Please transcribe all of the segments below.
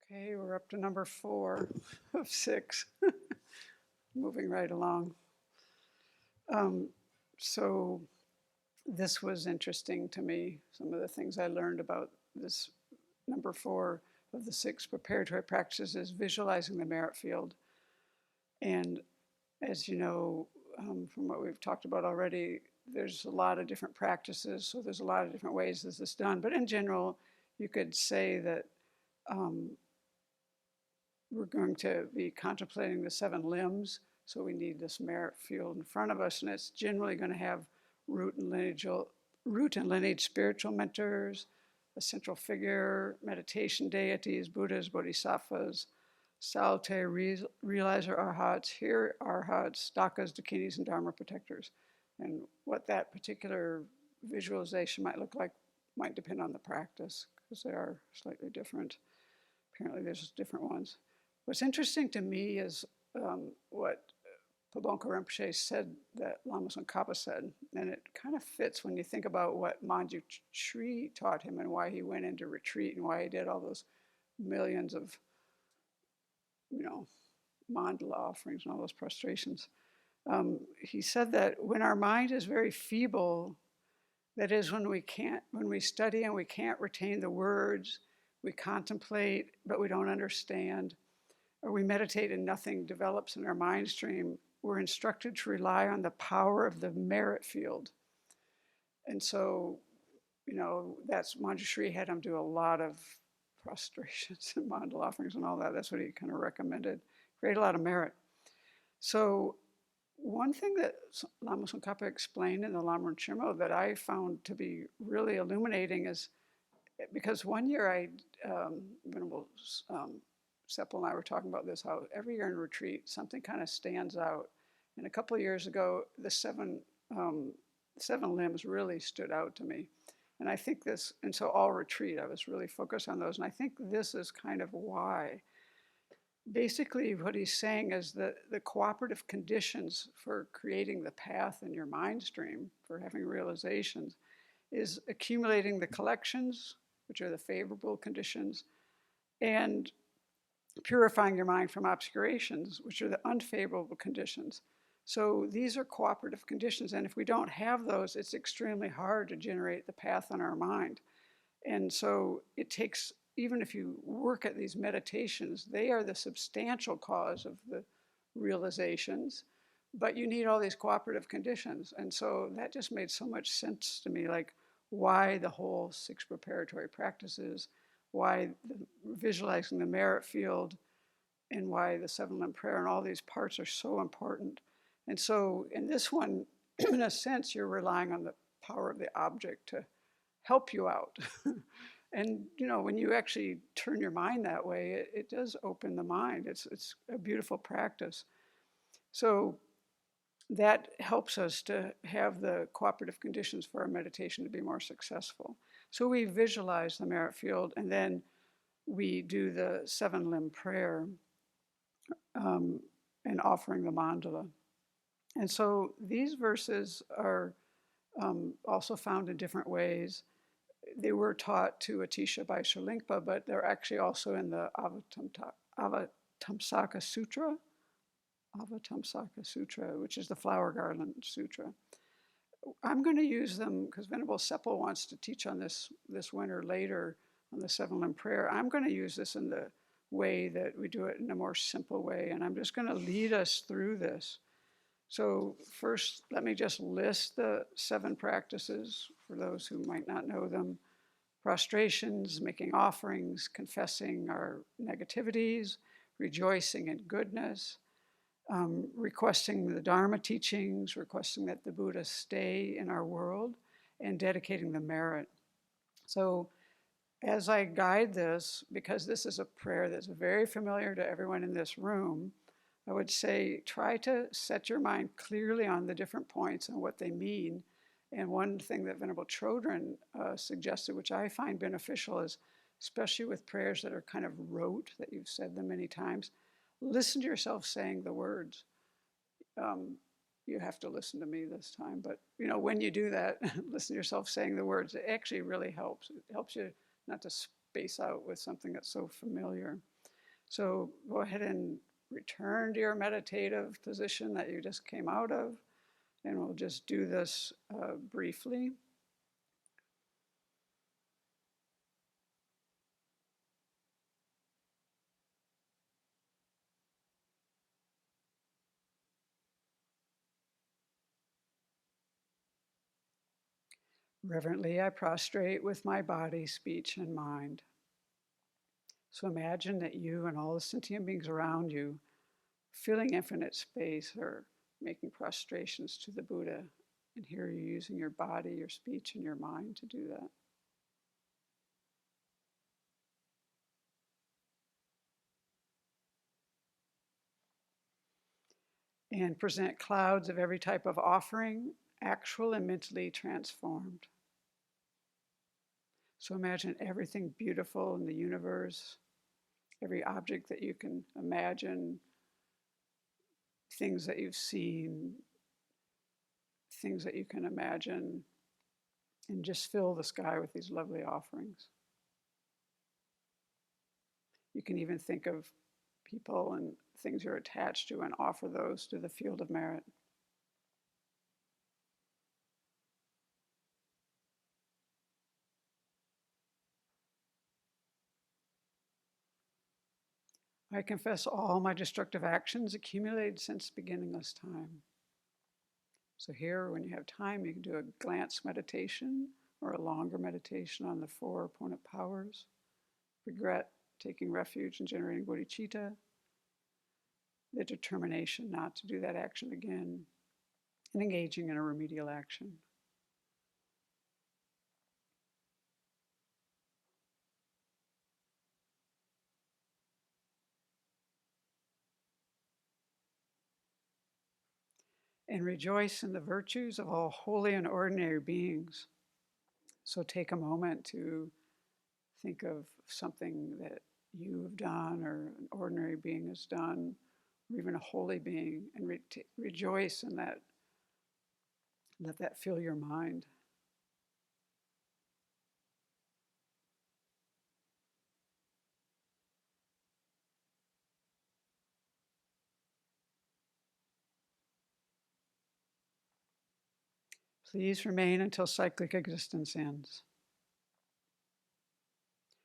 Okay, we're up to number 4 of 6, moving right along. Um, so this was interesting to me. Some of the things I learned about this number 4 of the 6 preparatory practices is visualizing the merit field. And as you know, from what we've talked about already, there's a lot of different practices. So there's a lot of different ways this is done. But in general, you could say that um, we're going to be contemplating the 7 limbs. So we need this merit field in front of us, and it's generally going to have root and lineage spiritual mentors, a central figure, meditation deities, Buddhas, Bodhisattvas, solitary realizer arhats, here arhats, dakas, dakinis, and dharma protectors. And what that particular visualization might look like might depend on the practice, because they are slightly different. Apparently there's different ones. What's interesting to me is what Pabonka Rinpoche said that Lama Tsongkhapa said, and it kind of fits when you think about what Manju Shri taught him and why he went into retreat and why he did all those millions of, mandala offerings and all those prostrations. He said that when our mind is very feeble, that is when we study and we can't retain the words, we contemplate but we don't understand, or we meditate and nothing develops in our mind stream, we're instructed to rely on the power of the merit field. And so, that's Manjushri had him do a lot of prostrations and mandala offerings and all that. That's what he kind of recommended. Create a lot of merit. So one thing that Lama Tsongkhapa explained in the Lamrim Chimo that I found to be really illuminating is because one year Venerable Seppel and I were talking about this, how every year in retreat, something kind of stands out. And a couple of years ago, the seven limbs really stood out to me. And I think this, and so all retreat, I was really focused on those. And I think this is kind of why. Basically, what he's saying is that the cooperative conditions for creating the path in your mind stream, for having realizations, is accumulating the collections, which are the favorable conditions, and purifying your mind from obscurations, which are the unfavorable conditions. So these are cooperative conditions, and if we don't have those, it's extremely hard to generate the path in our mind. And so it takes, even if you work at these meditations, they are the substantial cause of the realizations, but you need all these cooperative conditions. And so that just made so much sense to me, like why the whole 6 preparatory practices, why visualizing the merit field, and why the 7-limb prayer and all these parts are so important. And so in this one, in a sense, you're relying on the power of the object to help you out. And when you actually turn your mind that way, it does open the mind. It's a beautiful practice. So that helps us to have the cooperative conditions for our meditation to be more successful. So we visualize the merit field, and then we do the 7-limb prayer and offering the mandala. And so these verses are also found in different ways. They were taught to Atisha by Shalingpa, but they're actually also in the Avatamsaka Sutra, which is the Flower Garland Sutra. I'm going to use them because Venerable Seppel wants to teach on this winter later on the 7-limb prayer. I'm going to use this in the way that we do it in a more simple way, and I'm just going to lead us through this. So first, let me just list the 7 practices for those who might not know them. Prostrations, making offerings, confessing our negativities, rejoicing in goodness, requesting the Dharma teachings, requesting that the Buddha stay in our world, and dedicating the merit. So as I guide this, because this is a prayer that's very familiar to everyone in this room, I would say try to set your mind clearly on the different points and what they mean. And one thing that Venerable Chodron suggested, which I find beneficial, is especially with prayers that are kind of rote, that you've said them many times, listen to yourself saying the words. You have to listen to me this time, but when you do that, listen to yourself saying the words. It actually really helps. It helps you not to space out with something that's so familiar. So go ahead and return to your meditative position that you just came out of, and we'll just do this briefly. Reverently, I prostrate with my body, speech, and mind. So imagine that you and all the sentient beings around you, filling infinite space, are making prostrations to the Buddha. And here you're using your body, your speech, and your mind to do that. And present clouds of every type of offering, actual and mentally transformed. So imagine everything beautiful in the universe, every object that you can imagine, things that you've seen, things that you can imagine, and just fill the sky with these lovely offerings. You can even think of people and things you're attached to and offer those to the field of merit. I confess all my destructive actions accumulated since beginningless time. So here, when you have time, you can do a glance meditation or a longer meditation on the 4 opponent powers. Regret, taking refuge, and generating bodhicitta. The determination not to do that action again, and engaging in a remedial action. And rejoice in the virtues of all holy and ordinary beings. So take a moment to think of something that you have done or an ordinary being has done, or even a holy being, and rejoice in that. Let that fill your mind. Please remain until cyclic existence ends.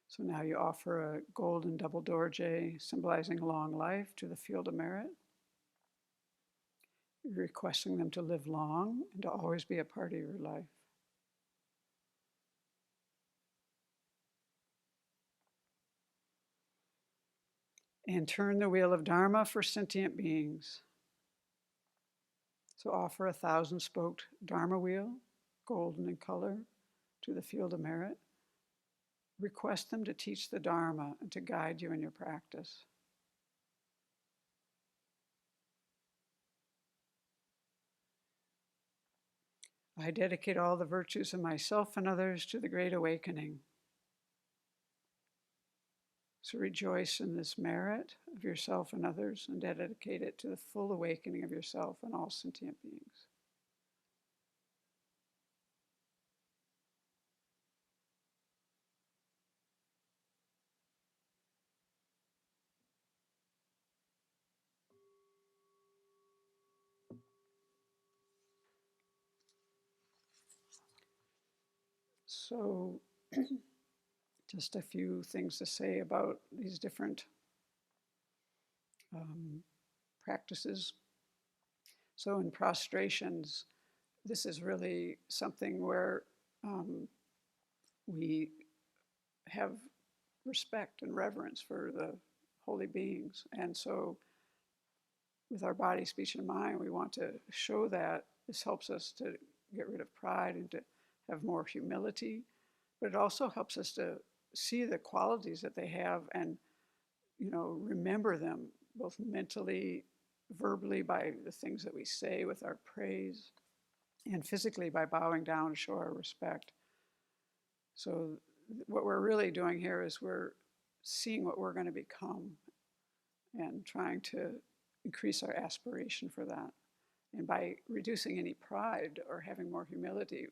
So now you offer a golden double dorje symbolizing long life to the field of merit. You're requesting them to live long and to always be a part of your life. And turn the wheel of Dharma for sentient beings. So offer a 1,000-spoked Dharma wheel, golden in color, to the field of merit. Request them to teach the Dharma and to guide you in your practice. I dedicate all the virtues of myself and others to the Great Awakening. So rejoice in this merit of yourself and others and dedicate it to the full awakening of yourself and all sentient beings. So just a few things to say about these different practices. So in prostrations, this is really something where we have respect and reverence for the holy beings. And so with our body, speech, and mind, we want to show that. This helps us to get rid of pride and to have more humility, but it also helps us to see the qualities that they have and, remember them both mentally, verbally by the things that we say with our praise, and physically by bowing down to show our respect. So what we're really doing here is we're seeing what we're going to become and trying to increase our aspiration for that. And by reducing any pride or having more humility,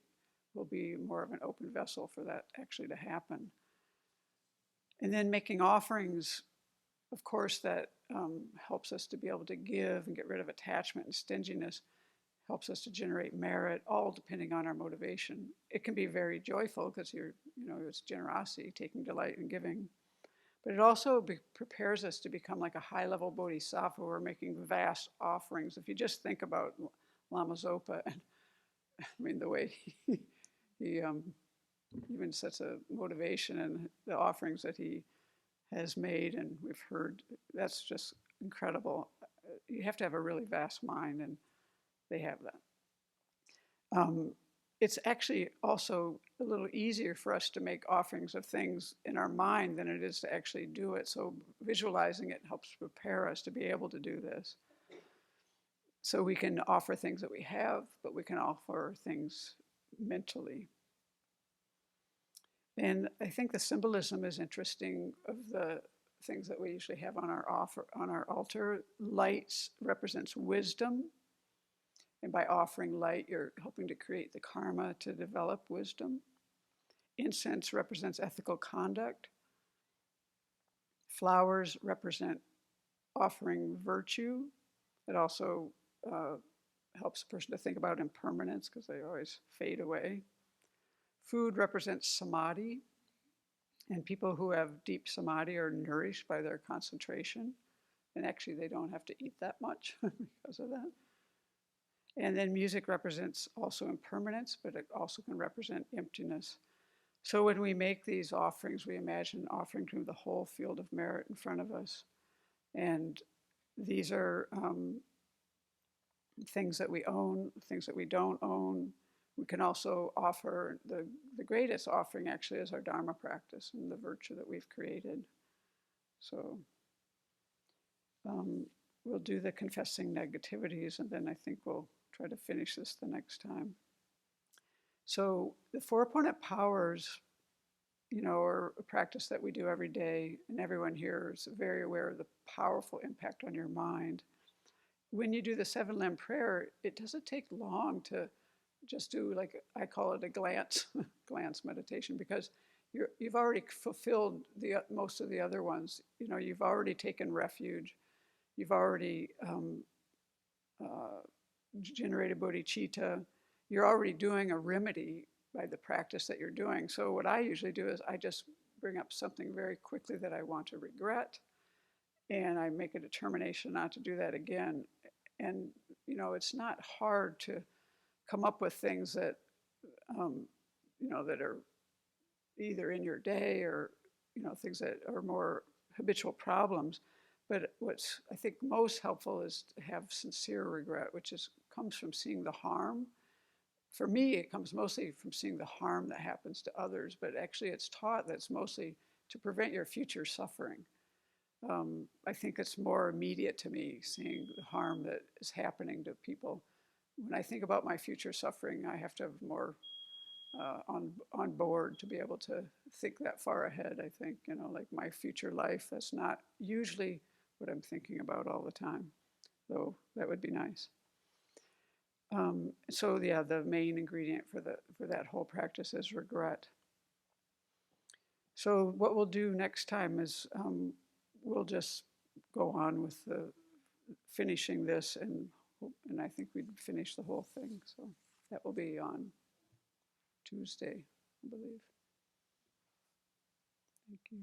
we'll be more of an open vessel for that actually to happen. And then making offerings Of course, that helps us to be able to give and get rid of attachment and stinginess, helps us to generate merit, all depending on our motivation. It can be very joyful because it's generosity, taking delight in giving. But it also prepares us to become like a high-level bodhisattva. We're making vast offerings. If you just think about Lama Zopa, and I mean the way he even sets a motivation and the offerings that he has made, and we've heard, that's just incredible. You have to have a really vast mind, and they have that. It's actually also a little easier for us to make offerings of things in our mind than it is to actually do it. So visualizing it helps prepare us to be able to do this. So we can offer things that we have, but we can offer things mentally. And I think the symbolism is interesting of the things that we usually have on our altar. Light represents wisdom. And by offering light, you're helping to create the karma to develop wisdom. Incense represents ethical conduct. Flowers represent offering virtue. It also helps a person to think about impermanence because they always fade away. Food represents samadhi. And people who have deep samadhi are nourished by their concentration. And actually, they don't have to eat that much because of that. And then music represents also impermanence, but it also can represent emptiness. So when we make these offerings, we imagine offering to the whole field of merit in front of us. And these are things that we own, things that we don't own. We can also offer, the greatest offering actually is our Dharma practice and the virtue that we've created. So we'll do the confessing negativities, and then I think we'll try to finish this the next time. So the four opponent powers, are a practice that we do every day, and everyone here is very aware of the powerful impact on your mind. When you do the 7-limb prayer, it doesn't take long to just do, like I call it a glance meditation, because you've already fulfilled most of the other ones. You've already taken refuge. You've already generated bodhicitta. You're already doing a remedy by the practice that you're doing. So what I usually do is I just bring up something very quickly that I want to regret, and I make a determination not to do that again. And it's not hard to come up with things that that are either in your day or things that are more habitual problems. But what's I think most helpful is to have sincere regret, which comes from seeing the harm. For me, it comes mostly from seeing the harm that happens to others, but actually it's taught that's mostly to prevent your future suffering. I think it's more immediate to me, seeing the harm that is happening to people. When I think about my future suffering, I have to have more on board to be able to think that far ahead. I think, like my future life, that's not usually what I'm thinking about all the time, though that would be nice. So yeah, the main ingredient for that whole practice is regret. So what we'll do next time is we'll just go on with finishing this, and I think we'd finish the whole thing. So that will be on Tuesday, I believe. Thank you.